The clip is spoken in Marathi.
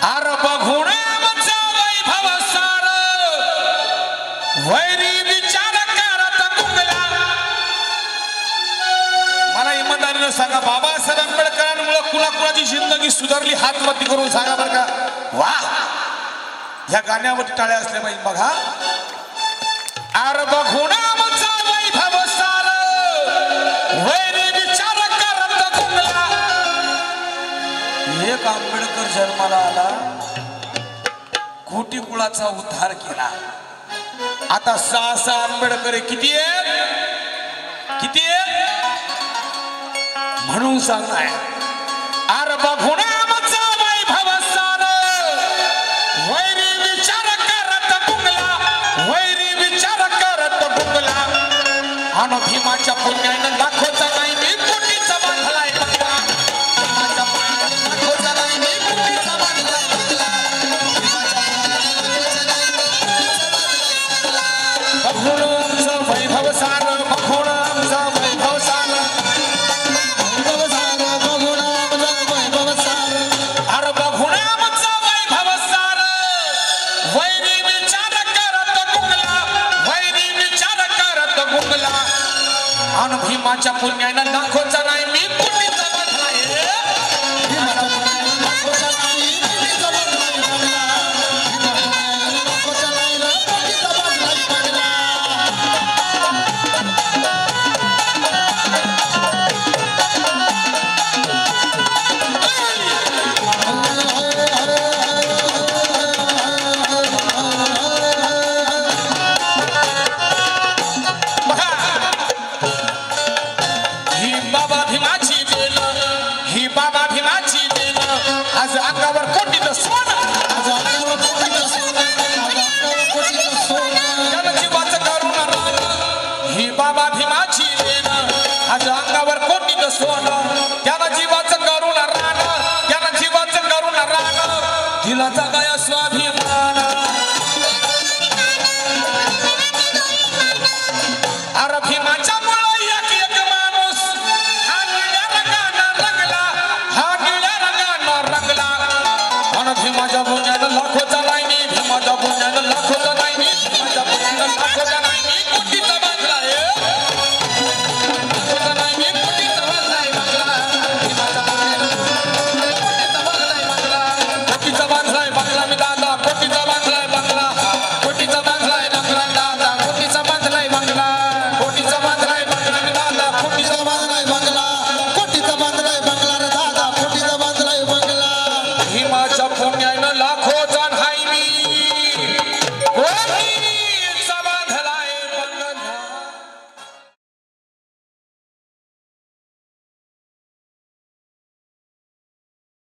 आर बघून आमचा वैभव सार वैरी विचार करत गुंगला। मला इमानदारीने सांगा बाबासाहेब आंबेडकरांमुळे कुणाकुणाची जिंदगी सुधारली हात वरती करून सांगा बरं का। वाह या गाण्यावर टाळ्या असल्या पाहिजे बघा। आर बघून आमचा वैभव सार वैरी विचार करत गुंगला। एक आंबेडकर जन्माला आला कोटी कुळाचा उद्धार केला। आता 6 आंबेडकर किती आहेत किती म्हणून सांगणार। आर बघून आमचा वैभव सार वैरी विचार करत गुंगला वैरी विचार करत गुंगला। आणि भीमाच्या पुण्यानं लाखोचा नाही मी कोटीचा बांधलाय बंगला। भीमाच्या पुण्यानं लाखोचा नाही मी कोटीचा बांधलाय बंगला। बघून आमचं वैभव सार बघून आमचं वैभव सार वैभव सार बघून आमचं वैभव सार। अरे बघून आमचं वैभव सार वैरी विचार करत गुंगला वैरी विचार करत गुंगला। आणि भीमाच्या पुण्यानं लाखोचा नाही मी कोटीचा बांधलाय। भीमाच्या पुण्यानं लाखोचा नाही मी कोटीचा बांधलाय बंगला। लाखोचा नाही मी कोटीचा बांधलाय बंगला। ही बाबा भीमाची देन आज अंगावर कोटीचं सोनं आज अंगावर कोटीचं सोनं त्यानं जीवाचं करून रान। ही बाबा भीमाची देन आज अंगावर कोटीचं सोनं त्यानं जीवाचं करून रान त्यानं जीवाचं करून रान। तिला जगाया स्वाभिमान